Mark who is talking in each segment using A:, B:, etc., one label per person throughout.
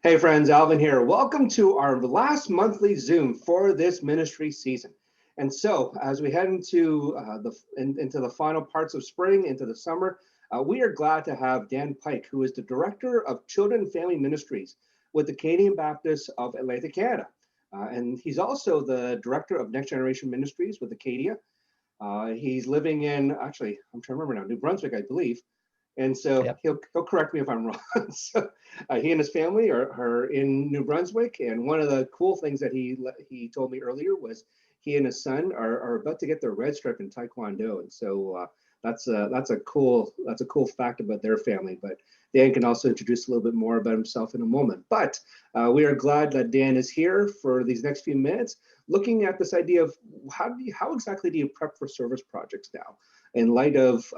A: Hey friends, Alvin here. Welcome to our last monthly Zoom for this ministry season. And so, as we head into into the final parts of spring, into the summer, we are glad to have Dan Pyke, who is the Director of Children and Family Ministries with the Canadian Baptists of Atlantic Canada. And he's also the Director of Next Generation Ministries with Acadia. He's living in, actually, I'm trying to remember now, New Brunswick, I believe. And so
B: Yep.
A: he'll correct me if I'm wrong. So he and his family are in New Brunswick, and one of the cool things that he told me earlier was he and his son are about to get their red stripe in Taekwondo, and so that's a cool fact about their family. But Dan can also introduce a little bit more about himself in a moment. But we are glad that Dan is here for these next few minutes, looking at this idea of how exactly do you prep for service projects now, in light of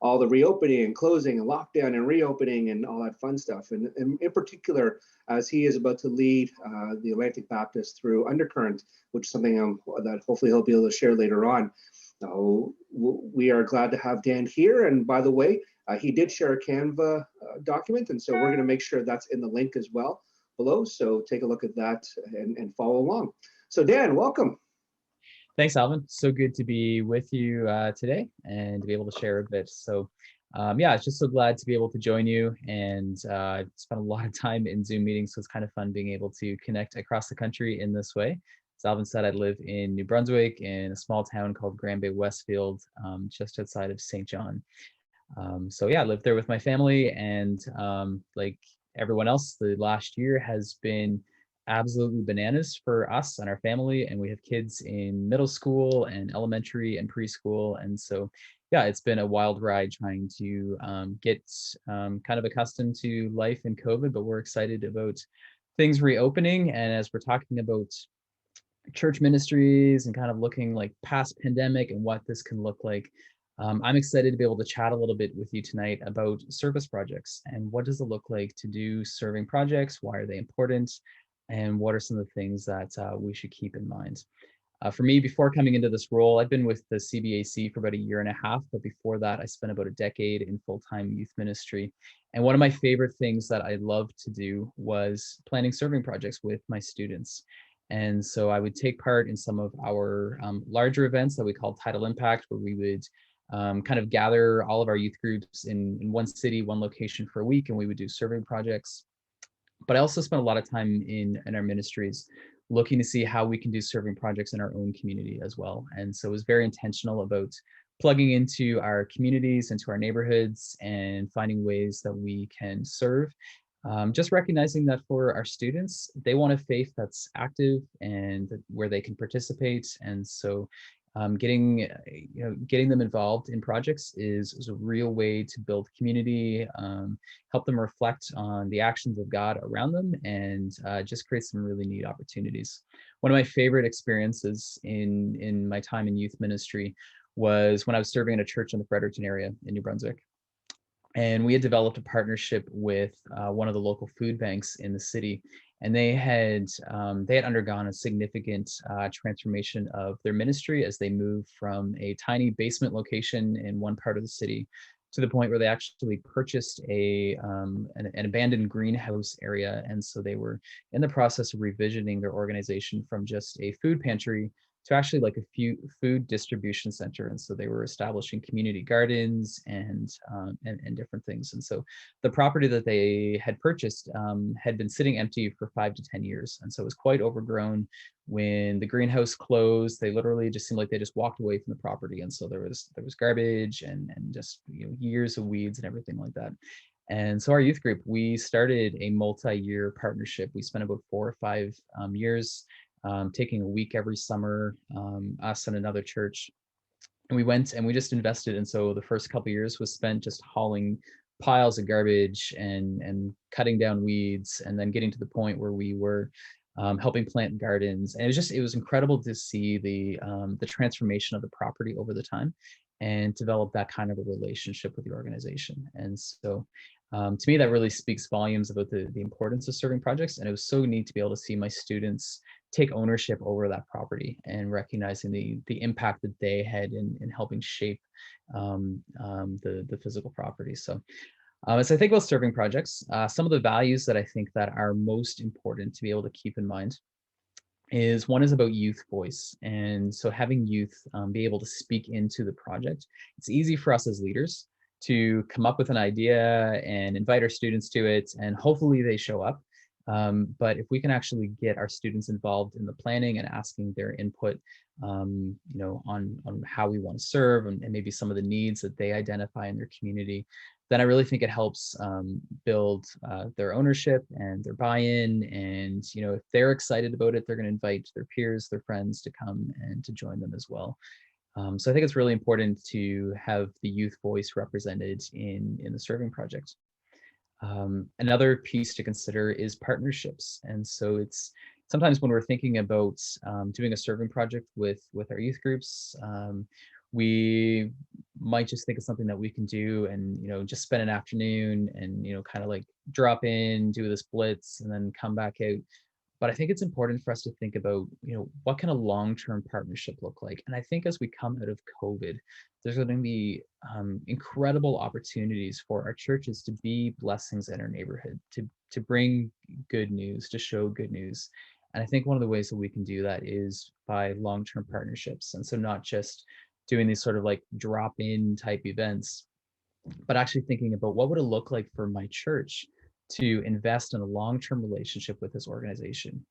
A: all the reopening and closing and lockdown and reopening and all that fun stuff. And in particular, as he is about to lead the Atlantic Baptist through Undercurrent, which is something that hopefully he'll be able to share later on. We are glad to have Dan here. And by the way, he did share a Canva document. And so we're going to make sure that's in the link as well below. So take a look at that and follow along. So Dan, welcome.
B: Thanks, Alvin. So good to be with you today and to be able to share a bit. So yeah, it's just so glad to be able to join you and spent a lot of time in Zoom meetings. So it's kind of fun being able to connect across the country in this way. As Alvin said, I live in New Brunswick in a small town called Grand Bay Westfield, just outside of St. John. So yeah, I lived there with my family, and like everyone else, the last year has been absolutely bananas for us and our family, and we have kids in middle school and elementary and preschool, and so yeah, it's been a wild ride trying to get kind of accustomed to life in COVID, but we're excited about things reopening. And as we're talking about church ministries and kind of looking like past pandemic and what this can look like, I'm excited to be able to chat a little bit with you tonight about service projects and what does it look like to do serving projects, why are they important, and what are some of the things that we should keep in mind. For me, before coming into this role, I've been with the CBAC for about a year and a half, but before that, I spent about a decade in full-time youth ministry. And one of my favorite things that I loved to do was planning serving projects with my students. And so I would take part in some of our larger events that we call Title Impact, where we would kind of gather all of our youth groups in one city, one location for a week, and we would do serving projects. But I also spent a lot of time in our ministries looking to see how we can do serving projects in our own community as well. And so it was very intentional about plugging into our communities, into our neighborhoods, and finding ways that we can serve. Just recognizing that for our students, they want a faith that's active and where they can participate. And so getting them involved in projects is a real way to build community, help them reflect on the actions of God around them, and just create some really neat opportunities. One of my favorite experiences in my time in youth ministry was when I was serving in a church in the Fredericton area in New Brunswick. And we had developed a partnership with one of the local food banks in the city, and they had undergone a significant transformation of their ministry as they moved from a tiny basement location in one part of the city to the point where they actually purchased an abandoned greenhouse area. And so they were in the process of revisioning their organization from just a food pantry to actually like a few food distribution center. And so they were establishing community gardens and different things. And so the property that they had purchased had been sitting empty for 5 to 10 years. And so it was quite overgrown. When the greenhouse closed, they literally just seemed like they just walked away from the property. And so there was garbage and just years of weeds and everything like that. And so our youth group, we started a multi-year partnership. We spent about 4 or 5 years taking a week every summer, us and another church. And we went and we just invested. And so the first couple of years was spent just hauling piles of garbage and cutting down weeds, and then getting to the point where we were helping plant gardens. And it was incredible to see the transformation of the property over the time and develop that kind of a relationship with the organization. And so to me, that really speaks volumes about the importance of serving projects. And it was so neat to be able to see my students take ownership over that property and recognizing the impact that they had in helping shape the physical property. So As I think about serving projects, some of the values that I think that are most important to be able to keep in mind is one is about youth voice. And so having youth be able to speak into the project. It's easy for us as leaders to come up with an idea and invite our students to it, and hopefully they show up. But if we can actually get our students involved in the planning and asking their input, on how we want to serve, and maybe some of the needs that they identify in their community, then I really think it helps build their ownership and their buy-in. And if they're excited about it, they're going to invite their peers, their friends to come and to join them as well. So I think it's really important to have the youth voice represented in the serving project. Another piece to consider is partnerships. And so it's sometimes when we're thinking about doing a serving project with our youth groups, we might just think of something that we can do and just spend an afternoon and kind of like drop in, do this blitz, and then come back out. But I think it's important for us to think about, what can a long-term partnership look like? And I think as we come out of COVID, there's going to be incredible opportunities for our churches to be blessings in our neighborhood, to bring good news, to show good news. And I think one of the ways that we can do that is by long-term partnerships. And so not just doing these sort of like drop-in type events, but actually thinking about what would it look like for my church to invest in a long-term relationship with this organization.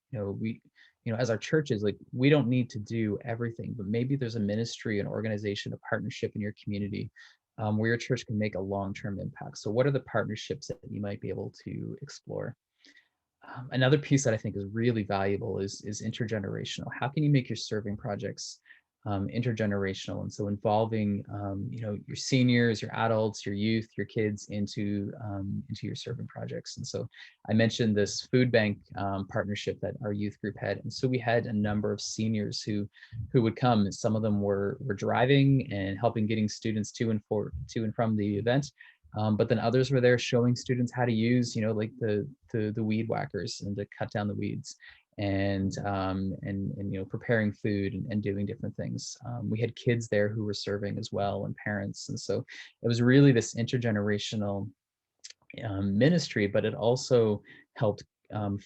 B: As our churches, like, we don't need to do everything, but maybe there's a ministry, an organization, a partnership in your community where your church can make a long-term impact. So what are the partnerships that you might be able to explore? Another piece that I think is really valuable is intergenerational. How can you make your serving projects intergenerational? And so involving your seniors, your adults, your youth, your kids into your serving projects. And so I mentioned this food bank partnership that our youth group had, and so we had a number of seniors who would come. Some of them were driving and helping getting students to and from the event. But then others were there showing students how to use, like the weed whackers and to cut down the weeds, and preparing food and doing different things. We had kids there who were serving as well, and parents, and so it was really this intergenerational ministry. But it also helped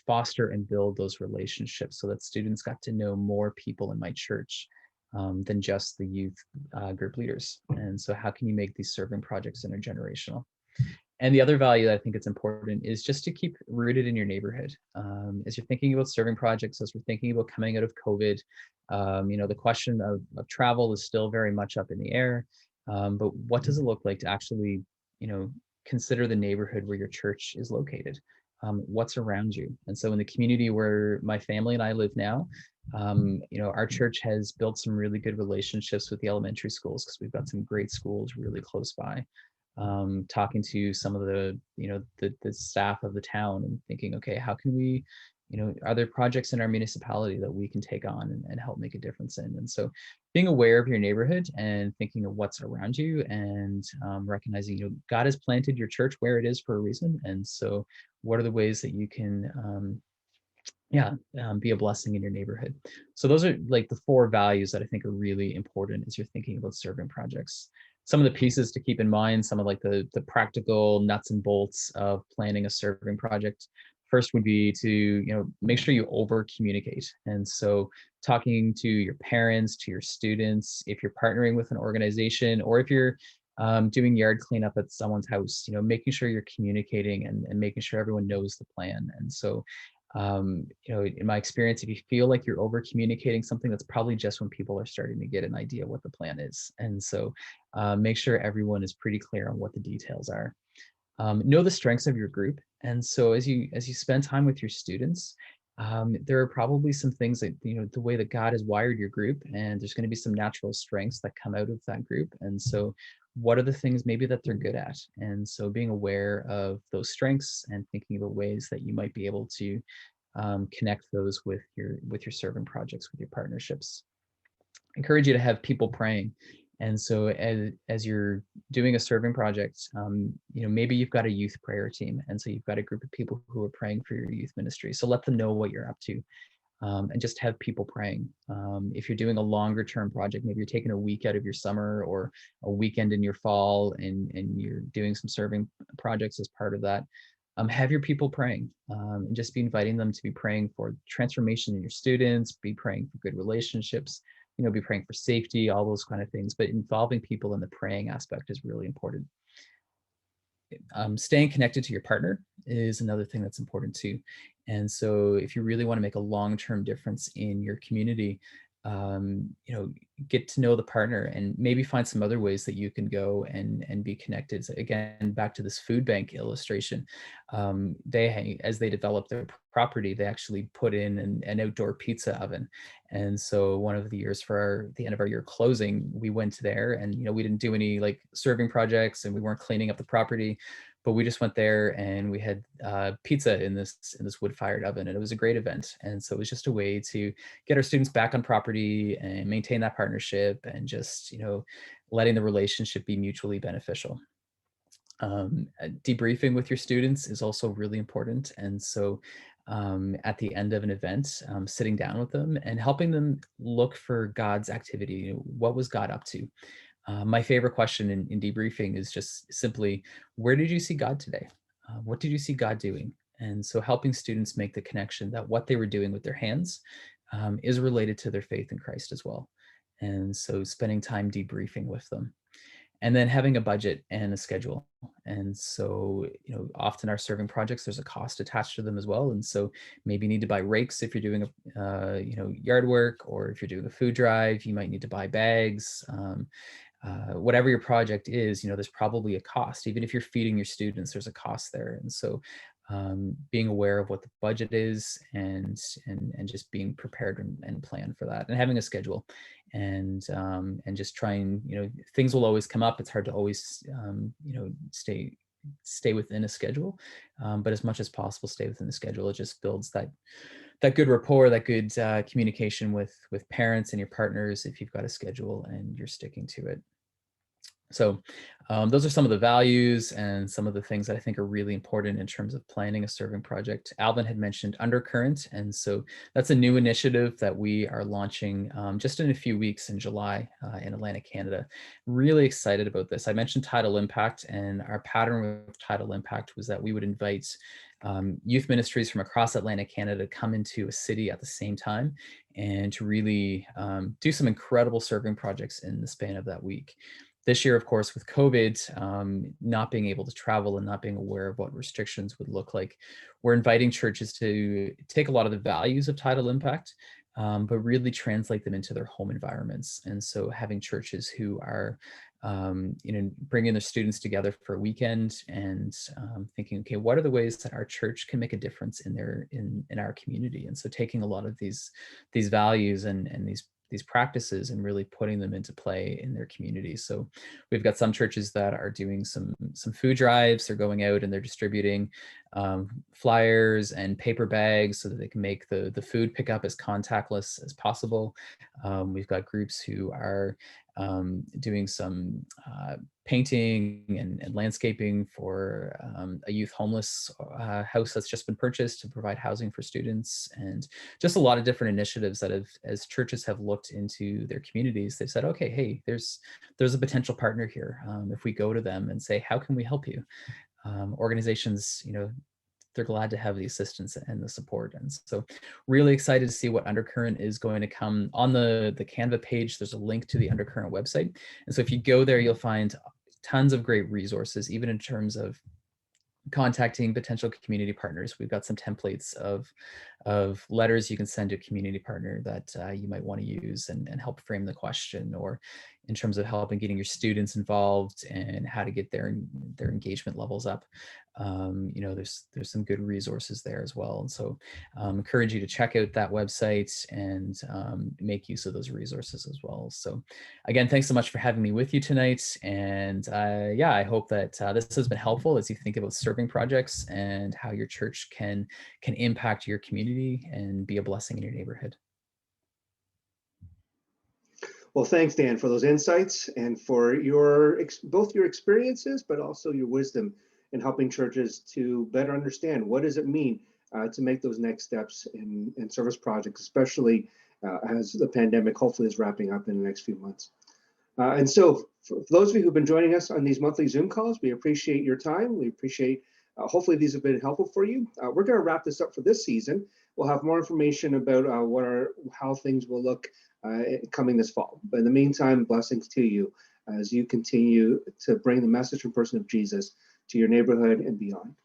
B: foster and build those relationships so that students got to know more people in my church than just the youth group leaders. And so how can you make these serving projects intergenerational? And the other value that I think it's important is just to keep rooted in your neighborhood. As you're thinking about serving projects, as we're thinking about coming out of COVID, the question of travel is still very much up in the air. But what does it look like to actually, consider the neighborhood where your church is located? What's around you? And so in the community where my family and I live now, our church has built some really good relationships with the elementary schools because we've got some great schools really close by. Talking to some of the staff of the town and thinking, okay, how can we, are there projects in our municipality that we can take on and help make a difference in? And so being aware of your neighborhood and thinking of what's around you, and recognizing, God has planted your church where it is for a reason. And so what are the ways that you can be a blessing in your neighborhood? So those are like the 4 values that I think are really important as you're thinking about serving projects. Some of the pieces to keep in mind, some of like the practical nuts and bolts of planning a serving project. First would be to make sure you over communicate. And so talking to your parents, to your students, if you're partnering with an organization, or if you're doing yard cleanup at someone's house, making sure you're communicating and making sure everyone knows the plan. And so in my experience, if you feel like you're over communicating something, that's probably just when people are starting to get an idea what the plan is. And so make sure everyone is pretty clear on what the details are. Know the strengths of your group. And so as you spend time with your students, there are probably some things that, the way that God has wired your group, and there's going to be some natural strengths that come out of that group. And so what are the things maybe that they're good at? And so being aware of those strengths and thinking about ways that you might be able to connect those with your serving projects, with your partnerships. Encourage you to have people praying. And so as you're doing a serving project, maybe you've got a youth prayer team. And so you've got a group of people who are praying for your youth ministry. So let them know what you're up to. and just have people praying. If you're doing a longer term project, maybe you're taking a week out of your summer or a weekend in your fall, and you're doing some serving projects as part of that, have your people praying, and just be inviting them to be praying for transformation in your students, be praying for good relationships, be praying for safety, all those kind of things. But involving people in the praying aspect is really important. Staying connected to your partner is another thing that's important too. And so if you really want to make a long-term difference in your community, get to know the partner and maybe find some other ways that you can go and be connected. So again, back to this food bank illustration, as they develop their property, they actually put in an outdoor pizza oven. And so one of the years for the end of our year closing, we went there, and we didn't do any like serving projects, and we weren't cleaning up the property, but we just went there and we had pizza in this wood-fired oven, and it was a great event. And so it was just a way to get our students back on property and maintain that partnership, and just letting the relationship be mutually beneficial. Debriefing with your students is also really important. And so at the end of an event, sitting down with them and helping them look for God's activity. What was God up to? My favorite question in debriefing is just simply, where did you see God today? What did you see God doing? And so helping students make the connection that what they were doing with their hands is related to their faith in Christ as well. And so spending time debriefing with them. And then having a budget and a schedule. And so, often our serving projects, there's a cost attached to them as well. And so maybe you need to buy rakes if you're doing yard work, or if you're doing a food drive, you might need to buy bags. Whatever your project is, there's probably a cost. Even if you're feeding your students, there's a cost there. And so being aware of what the budget is, and just being prepared and plan for that, and having a schedule, and just trying, things will always come up. It's hard to always, stay within a schedule, but as much as possible, stay within the schedule. It just builds that good rapport, that good communication with parents and your partners if you've got a schedule and you're sticking to it. So those are some of the values and some of the things that I think are really important in terms of planning a serving project. Alvin had mentioned Undercurrent, and so that's a new initiative that we are launching just in a few weeks in July in Atlantic, Canada. Really excited about this. I mentioned Tidal Impact, and our pattern with Tidal Impact was that we would invite youth ministries from across Atlantic Canada to come into a city at the same time, and to really do some incredible serving projects in the span of that week. This year, of course, with COVID, not being able to travel and not being aware of what restrictions would look like, we're inviting churches to take a lot of the values of Tidal Impact, but really translate them into their home environments. And so having churches who are, bringing their students together for a weekend, and thinking, okay, what are the ways that our church can make a difference in our community? And so taking a lot of these values and these practices and really putting them into play in their communities. So we've got some churches that are doing some food drives. They're going out and they're distributing flyers and paper bags so that they can make the food pickup as contactless as possible. We've got groups who are doing some painting and landscaping for a youth homeless house that's just been purchased to provide housing for students, and just a lot of different initiatives that as churches have looked into their communities, they've said, okay, hey, there's a potential partner here. If we go to them and say, how can we help you? Organizations, they're glad to have the assistance and the support. And so really excited to see what Undercurrent is going to come. On the Canva page, there's a link to the Undercurrent website. And so if you go there, you'll find tons of great resources, even in terms of contacting potential community partners. We've got some templates of letters you can send to a community partner that you might want to use and help frame the question, or in terms of helping getting your students involved and how to get their engagement levels up. There's some good resources there as well. And so encourage you to check out that website and make use of those resources as well. So again, thanks so much for having me with you tonight. And I hope that this has been helpful as you think about serving projects and how your church can impact your community and be a blessing in your neighborhood.
A: Well, thanks, Dan, for those insights and for both your experiences, but also your wisdom in helping churches to better understand what does it mean to make those next steps in service projects, especially as the pandemic hopefully is wrapping up in the next few months. And so for those of you who've been joining us on these monthly Zoom calls, we appreciate your time. We appreciate, hopefully these have been helpful for you. We're going to wrap this up for this season. We'll have more information about how things will look coming this fall. But in the meantime, blessings to you as you continue to bring the message and person of Jesus to your neighborhood and beyond.